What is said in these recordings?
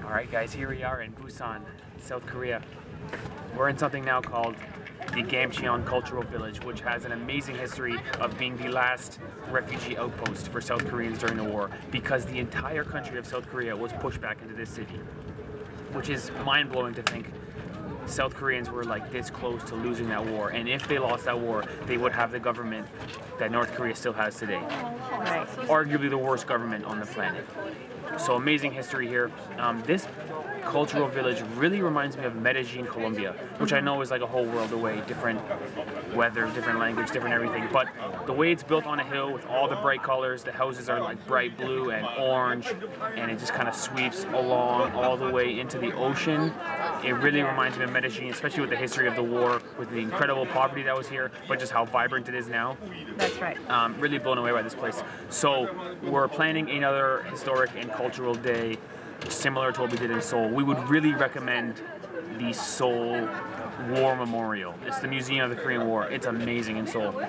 Alright guys, here we are in Busan, South Korea. We're in something now called the Gamcheon Cultural Village, which has an amazing history of being the last refugee outpost for South Koreans during the war, because the entire country of South Korea was pushed back into this city, which is mind-blowing to think. South Koreans were like this close to losing that war, and if they lost that war, they would have the government that North Korea still has today. Right. Arguably the worst government on the planet. So amazing history here. This cultural village really reminds me of Medellin, Colombia, which I know is like a whole world away, different weather, different language, different everything. But the way it's built on a hill with all the bright colors, the houses are like bright blue and orange, and it just kind of sweeps along all the way into the ocean. It really reminds me of Medellin, especially with the history of the war, with the incredible poverty that was here, but just how vibrant it is now. That's right. Really blown away by this place. So we're planning another historic and cultural day similar to what we did in Seoul. We would really recommend the Seoul War Memorial. It's the Museum of the Korean War. It's amazing in Seoul.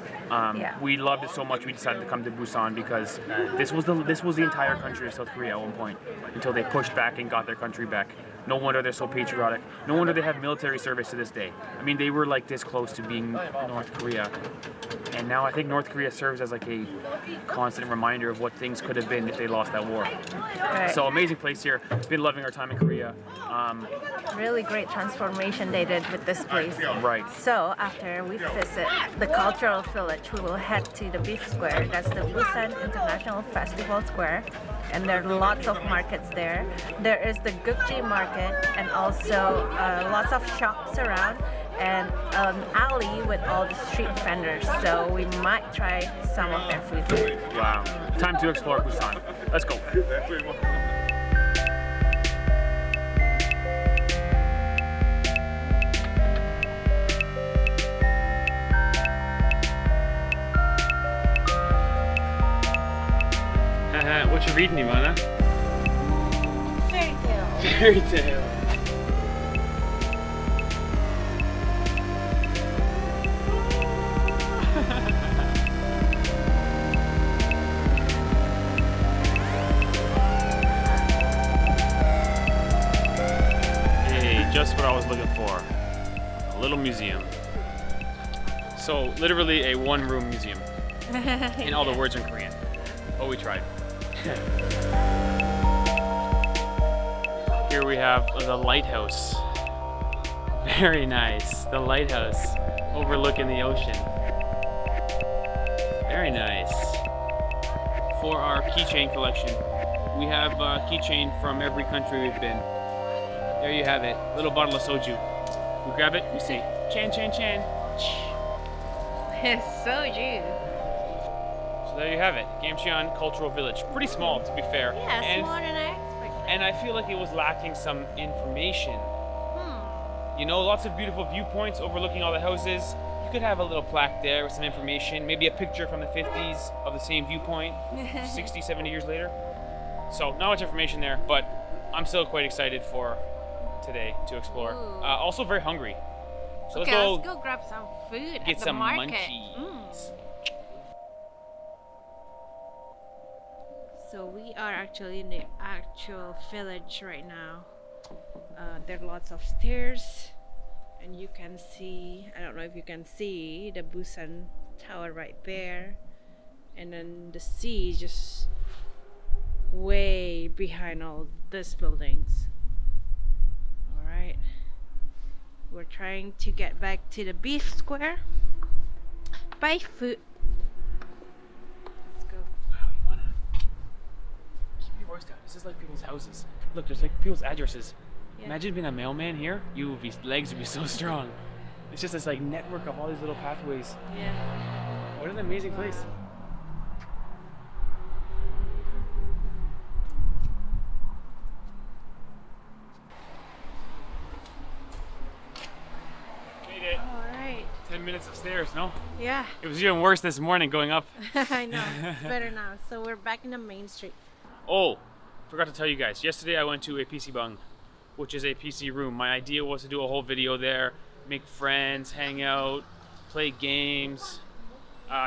We loved it so much we decided to come to Busan because this was the entire country of South Korea at one point until they pushed back and got their country back. No wonder they're so patriotic. No wonder they have military service to this day. I mean, they were like this close to being North Korea. And now I think North Korea serves as like a constant reminder of what things could have been if they lost that war. Right. So amazing place here. Been loving our time in Korea. Really great transformation they did with this place. Right. So after we visit the cultural village, we will head to the BIFF Square. That's the Busan International Festival Square. And there are lots of markets there. There is the Gukje market and also lots of shops around and an alley with all the street vendors. So we might try some of their food. Wow. Time to explore Busan. Let's go. What you reading, Ivana? Fairy tale. Fairy tale. Hey, just what I was looking for. A little museum. So, literally a one-room museum. And all the words are in Korean. Oh, we tried. Here we have the lighthouse. Very nice. The lighthouse overlooking the ocean. Very nice. For our keychain collection, we have a keychain from every country we've been. There you have it. Little bottle of soju. We grab it, we say, chan, chan, chan. It's soju. So there you have it, Gamcheon Cultural Village. Pretty small, to be fair. Yeah, smaller than I expected. And I feel like it was lacking some information. You know, lots of beautiful viewpoints overlooking all the houses. You could have a little plaque there with some information, maybe a picture from the 50s of the same viewpoint, 60, 70 years later. So not much information there, but I'm still quite excited for today to explore. Also very hungry. So Okay, let's go grab some food get at the some market. munchies. So we are actually in the actual village right now. There are lots of stairs and you can see, I don't know if you can see the Busan Tower right there, and then the sea is just way behind all these buildings. Alright, we're trying to get back to the BIFF Square. Buy food. Let's go. Wow, you wanna keep your voice down. This is like people's houses. Look, there's like people's addresses. Yeah. Imagine being a mailman here. Legs would be so strong. It's just this like network of all these little pathways. Yeah. What an amazing place. Made it. Alright. 10 minutes of stairs, no? Yeah. It was even worse this morning going up. I know. It's better now. So we're back in the main street. Oh, forgot to tell you guys. Yesterday I went to a PC bang, which is a PC room. My idea was to do a whole video there, make friends, hang out, play games.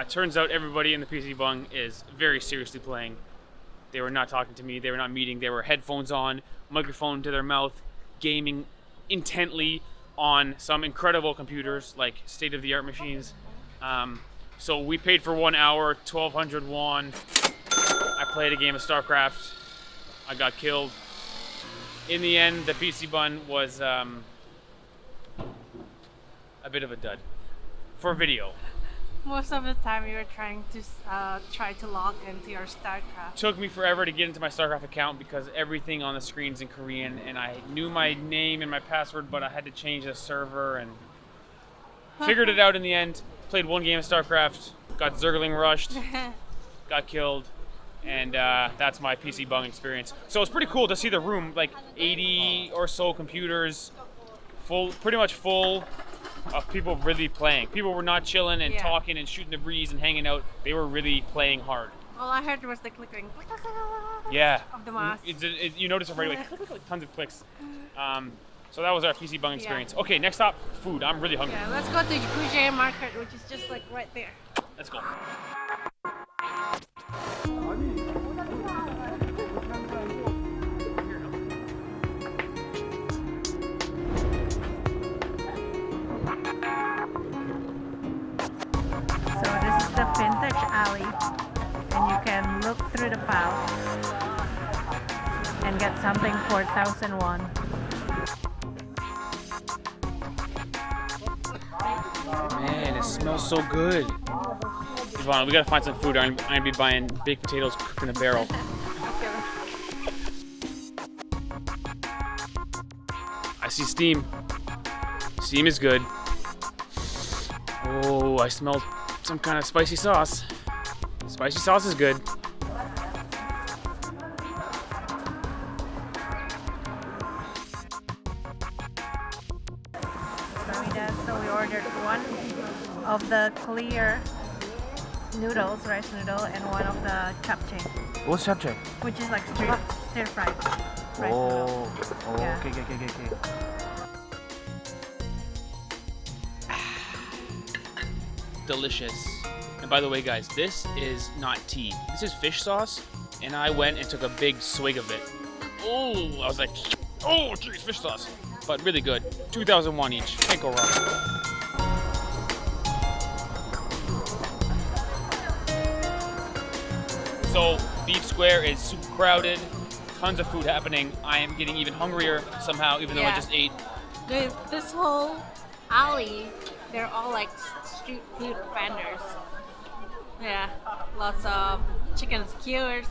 Turns out everybody in the PC bang is very seriously playing. They were not talking to me. They were not meeting. They were headphones on, microphone to their mouth, gaming intently on some incredible computers, like state-of-the-art machines. So we paid for 1 hour, 1,200 won. I played a game of StarCraft. I got killed. In the end, the PC bun was a bit of a dud for video. Most of the time you were trying to try to log into your StarCraft. Took me forever to get into my StarCraft account because everything on the screen's in Korean, and I knew my name and my password, but I had to change the server and figured it out in the end. Played one game of StarCraft, got Zergling rushed, got killed, and that's my PC bung experience. So it's pretty cool to see the room, like 80 or so computers, pretty much full of people really playing. People were not chilling and talking and shooting the breeze and hanging out. They were really playing hard. All I heard was the clicking. Yeah. Of the mouse. You notice it right away. Tons of clicks. So that was our PC bung experience. Okay, next stop, food. I'm really hungry. Yeah, let's go to Gukje market, which is just like right there. Let's go. So this is the vintage alley, and you can look through the pile and get something for 1,000 won. Man, it smells so good. Ivana, we gotta find some food. I'm gonna be buying baked potatoes cooked in a barrel. I see steam. Steam is good. Oh, I smell some kind of spicy sauce. Spicy sauce is good. So we ordered one of the clear noodles, rice noodle, and one of the japchae, What's japchae? which is like stir fried rice noodle. Yeah. Okay. Delicious. And by the way, guys, this is not tea. This is fish sauce, and I went and took a big swig of it. Oh, I was like, oh, geez, fish sauce. But really good. 2,000 won each. Can't go wrong. So, BIFF Square is super crowded. Tons of food happening. I am getting even hungrier somehow, even though I just ate. This whole alley, they're all like street food vendors. Yeah, lots of chicken skewers.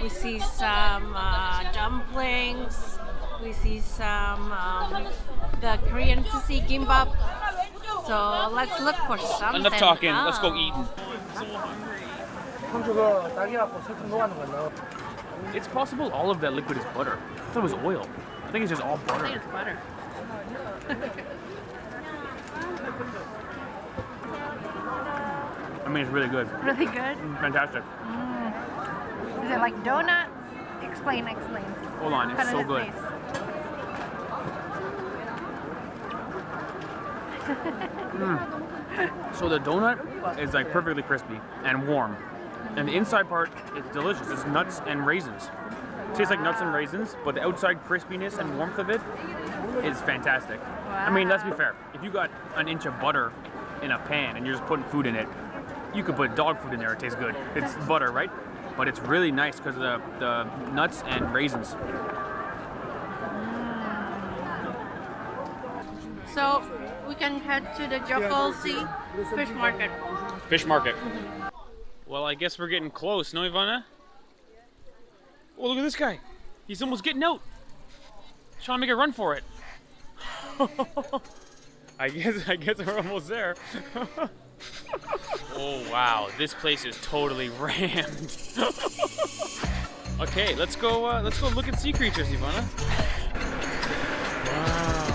We see some dumplings. We see some the Korean sushi gimbap. So let's look for something. Enough talking. Let's go eating. It's possible all of that liquid is butter. I thought it was oil. I think it's just all butter. I think it's butter. I mean, it's really good. Really good. Fantastic. Is it like donuts? Explain. Hold on, it's How does so it good. taste? So the donut is like perfectly crispy and warm. And the inside part is delicious. It's nuts and raisins. It tastes like nuts and raisins, but the outside crispiness and warmth of it is fantastic. I mean, let's be fair. If you got an inch of butter in a pan and you're just putting food in it, you could put dog food in there, it tastes good. It's butter, right? But it's really nice because of the nuts and raisins. So we can head to the Jagalchi fish market. Fish market. Well, I guess we're getting close, no, Ivana? Oh, look at this guy. He's almost getting out. He's trying to make a run for it. I guess we're almost there. Oh wow, this place is totally rammed. Okay, let's go look at sea creatures, Ivana. Wow.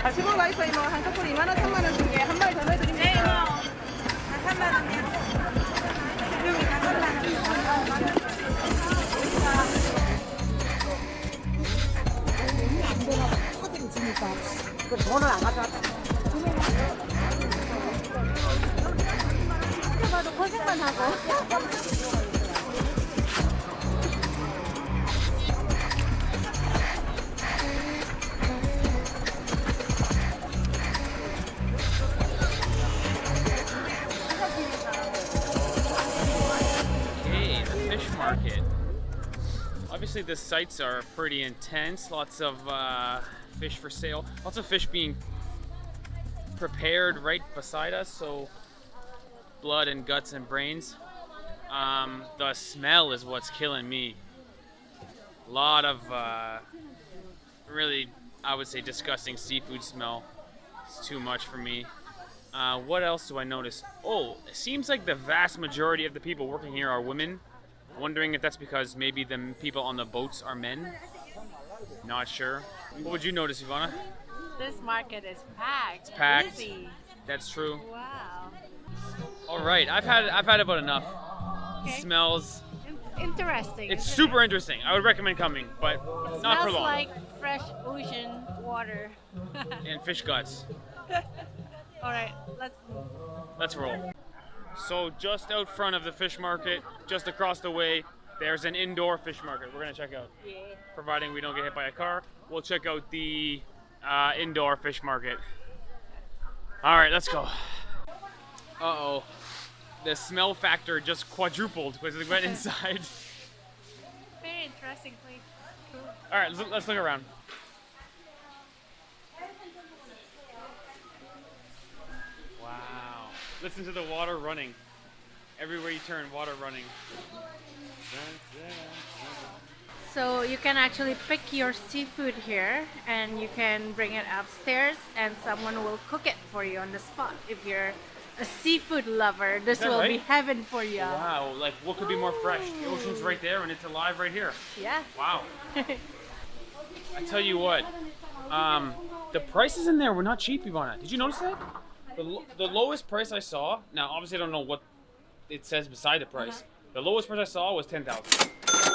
가시고가 있어요. 뭐 한 커플 2만 원, 3만 원 중에 한 마리 더 넣어드립니다. 네, 한 3만 원이요. 여기 다 3만 원. 있으니까 그 돈을 안 가져왔다. 봐도 고생만 하고. Okay, the fish market. Obviously the sights are pretty intense. Lots of fish for sale. Lots of fish being prepared right beside us. So blood and guts and brains. The smell is what's killing me. A lot of really, I would say, disgusting seafood smell. It's too much for me. What else do I notice? Oh, it seems like the vast majority of the people working here are women. Wondering if that's because maybe the people on the boats are men. Not sure. What would you notice, Ivana? This market is packed. It's packed. Busy. That's true. Wow. All right, I've had about enough. Okay. Smells. It's interesting. It's isn't super it? interesting. I would recommend coming, but It not for smells long. like fresh ocean water. And fish guts. All right, let's move. Let's roll. So just out front of the fish market, just across the way, there's an indoor fish market. We're gonna check out. Yeah. Providing we don't get hit by a car, we'll check out the indoor fish market. All right, let's go. Uh-oh. The smell factor just quadrupled because we went inside. Very interesting place. Cool. All right, let's look around. Wow. Listen to the water running. Everywhere you turn, water running. So you can actually pick your seafood here and you can bring it upstairs and someone will cook it for you on the spot. If you're a seafood lover, this that will be right? heaven for you. Wow, like what could be more fresh? The ocean's right there and it's alive right here. Yeah. Wow. I tell you what, the prices in there were not cheap, Ivana. Did you notice that? The lowest price I saw, now obviously I don't know what it says beside the price. The lowest price I saw was 10,000. Okay, $10.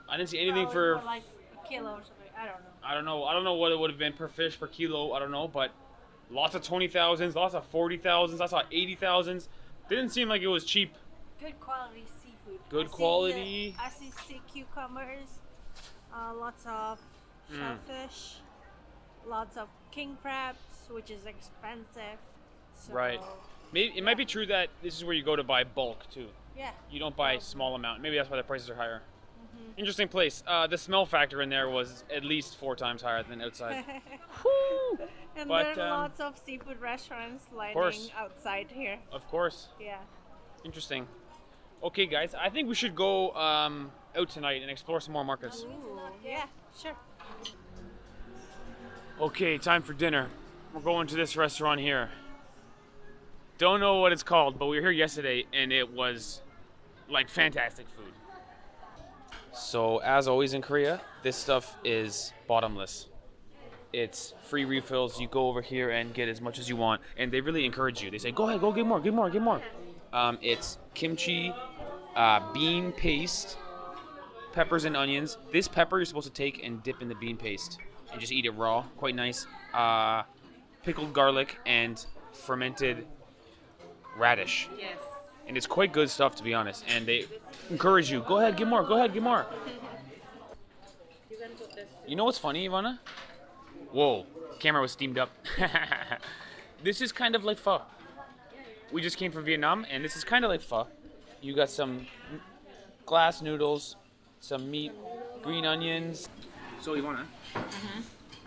I didn't see anything for, like a kilo or something. I don't know. I don't know what it would have been per fish, per kilo, I don't know, but lots of 20,000s, lots of 40,000s, I saw 80,000s. Didn't seem like it was cheap. Good quality seafood. Good quality. I see sea cucumbers, lots of shellfish, lots of king crabs, which is expensive. So, Right. Maybe it might be true that this is where you go to buy bulk too. Yeah. You don't buy small amount. Maybe that's why the prices are higher. Interesting place. The smell factor in there was at least 4 times higher than outside. Woo! And But, there are lots of seafood restaurants lining course. outside here. Of course. Yeah. Interesting. Okay, guys. I think we should go out tonight and explore some more markets. Ooh, yeah, sure. Okay, time for dinner. We're going to this restaurant here. Don't know what it's called, but we were here yesterday and it was like fantastic food. So as always in Korea, this stuff is bottomless. It's free refills. You go over here and get as much as you want, and they really encourage you. They say, "Go ahead, go get more, get more, get more." It's kimchi, bean paste, peppers and onions. This pepper you're supposed to take and dip in the bean paste and just eat it raw. Quite nice. Pickled garlic and fermented radish. Yes. And it's quite good stuff, to be honest. And they encourage you, go ahead, get more, go ahead, get more. You know what's funny, Ivana? Whoa, camera was steamed up. This is kind of like pho. We just came from Vietnam, and this is kind of like pho. You got some glass noodles, some meat, green onions. So Ivana,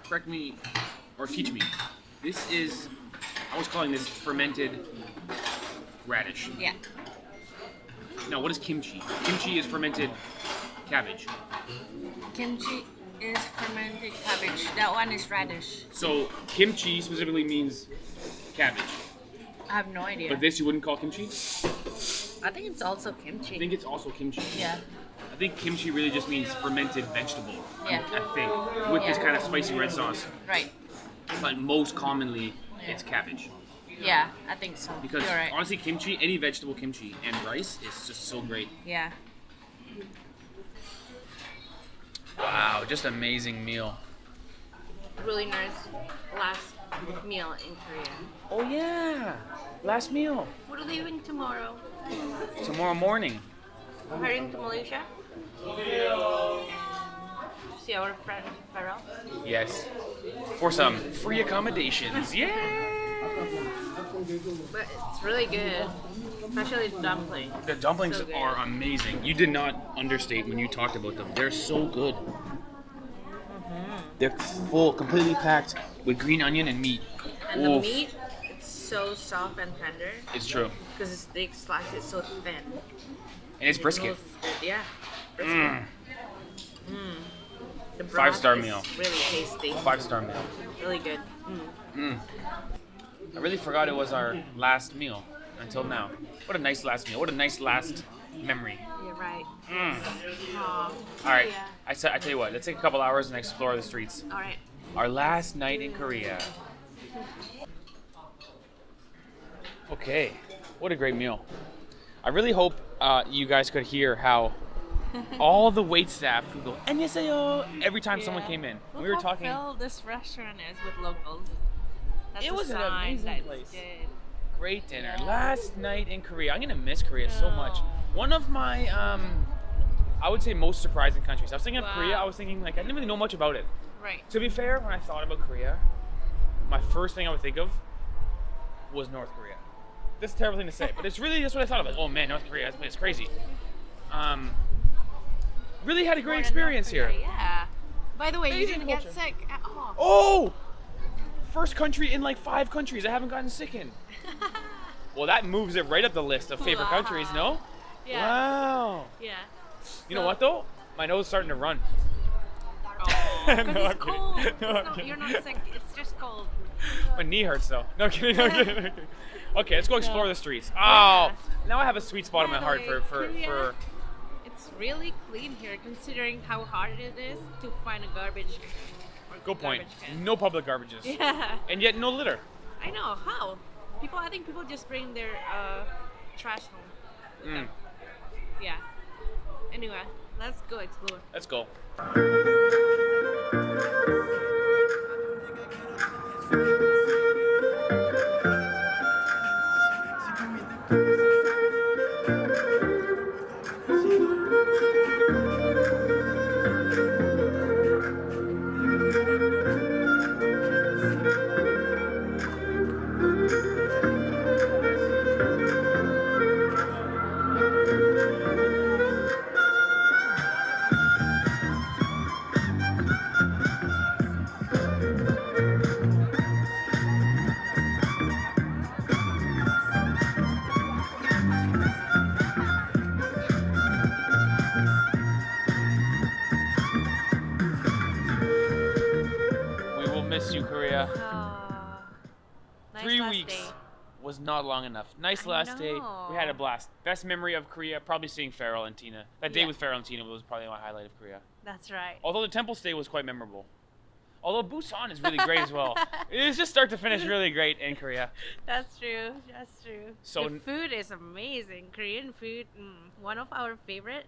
correct me or teach me. This is, I was calling this fermented radish. Yeah. Now, what is kimchi? Kimchi is fermented cabbage. Kimchi is fermented cabbage. That one is radish. So kimchi specifically means cabbage. I have no idea. But this you wouldn't call kimchi? I think it's also kimchi. I think it's also kimchi. Yeah. I think kimchi really just means fermented vegetable. Yeah. I think. With this kind of spicy red sauce. Right. But most commonly, it's cabbage. Yeah, I think so. Because You're right. honestly, kimchi, any vegetable kimchi and rice is just so great. Yeah. Wow, just amazing meal. really nice last meal in Korea. Oh yeah, last meal. We're leaving tomorrow. Tomorrow morning. We're heading to Malaysia. To see our friend Farrell. Yes. For some free accommodations. Yeah. But it's really good. Especially the dumpling. The dumplings So good. are amazing. You did not understate when you talked about them. They're so good. They're full, completely packed with green onion and meat. And Oof. the meat, it's so soft and tender. It's true. Because they slice it so thin. And it's brisket. Moves good. Yeah. Brisket. Mm. The broth 5-star is meal. Really tasty. 5-star meal. Really good. Mm. I really forgot it was our last meal until now. What a nice last meal. What a nice last memory. You're right. Mm. Aw. All right. Yeah. I tell you what. Let's take a couple hours and explore the streets. All right. Our last night in Korea. Okay. What a great meal. I really hope you guys could hear how all the wait staff would go "안녕하세요" every time someone came in. Look We were how talking. filled this restaurant is with locals. That's It a was an sign amazing that it's place. good. Great dinner. Yeah. Last night in Korea. I'm gonna miss Korea so much. No. One of my, I would say, most surprising countries. I was thinking of Wow. Korea. I was thinking like I didn't really know much about it. Right. To be fair, when I thought about Korea, my first thing I would think of was North Korea. That's a terrible thing to say, but it's really that's what I thought of. Like, oh man, North Korea, it's crazy. Really had a great More than experience North here. Korea, Yeah. By the way, you Amazing didn't get culture. sick at all. Oh, first country in like 5 countries I haven't gotten sick in. Well, that moves it right up the list of favorite countries, no? Yeah. Wow. Yeah. You know what though? My nose is starting to run. Oh, because No, I'm it's cold. kidding. It's No, I'm not, kidding. you're not sick. It's just cold. My knee hurts though. No kidding. No kidding. No kidding. Okay, let's go explore the streets. Oh, Yeah. now I have a sweet spot in my By the heart way, for Korea, It's really clean here, considering how hard it is to find a garbage. Good point. Garbage can. No public garbages. Yeah. And yet no litter. I know how. I think people just bring their trash home. With Mm. them. Yeah. Anyway, let's go explore. Let's go. We will miss you, Korea. Nice 3 last weeks day. was not long enough. Nice I last day. We had a know. blast. Best memory of Korea, probably seeing Farrell and Tina. That day Yeah. with Farrell and Tina was probably my highlight of Korea. That's right. Although the temple stay was quite memorable. Although Busan is really great as well. It is just start to finish really great in Korea. That's true. That's true. So the food is amazing. Korean food, one of our favorite.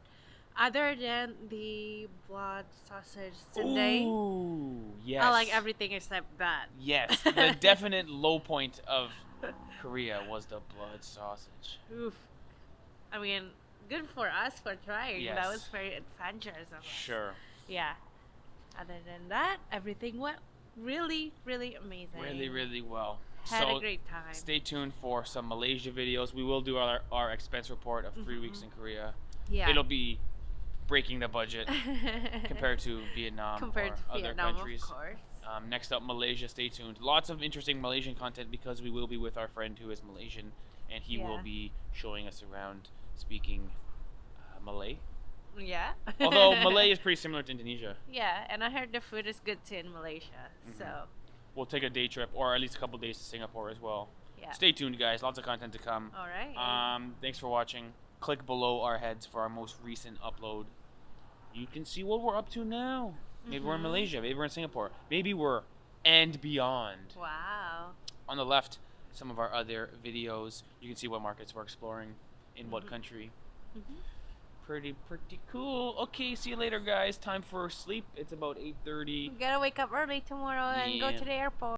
Other than the blood sausage sundae, Ooh, yes. I like everything except that. Yes, the definite low point of Korea was the blood sausage. Oof. I mean, good for us for trying. That Yes. was very adventurous of us. Sure. Yeah. Other than that, everything went really, really amazing. Really, really well. Had so a great time. stay tuned for some Malaysia videos. We will do our expense report of 3 weeks in Korea. Yeah. It'll be breaking the budget compared to Vietnam Compared or to other Vietnam, countries. of course. Next up, Malaysia. Stay tuned. Lots of interesting Malaysian content because we will be with our friend who is Malaysian, and he will Yeah. be showing us around speaking Malay. Yeah. Although Malay is pretty similar to Indonesia. Yeah, and I heard the food is good too in Malaysia. So, We'll take a day trip or at least a couple days to Singapore as well. yeah. Stay tuned, guys. Lots of content to come. All right. Thanks for watching. Click below our heads for our most recent upload. You can see what we're up to now. Maybe we're in Malaysia. Maybe we're in Singapore. Maybe we're and beyond. Wow. On the left, some of our other videos. You can see what markets we're exploring in what country. Pretty cool. Okay, see you later, guys. Time for sleep. It's about 8:30. We gotta wake up early tomorrow and go Yeah. to the airport.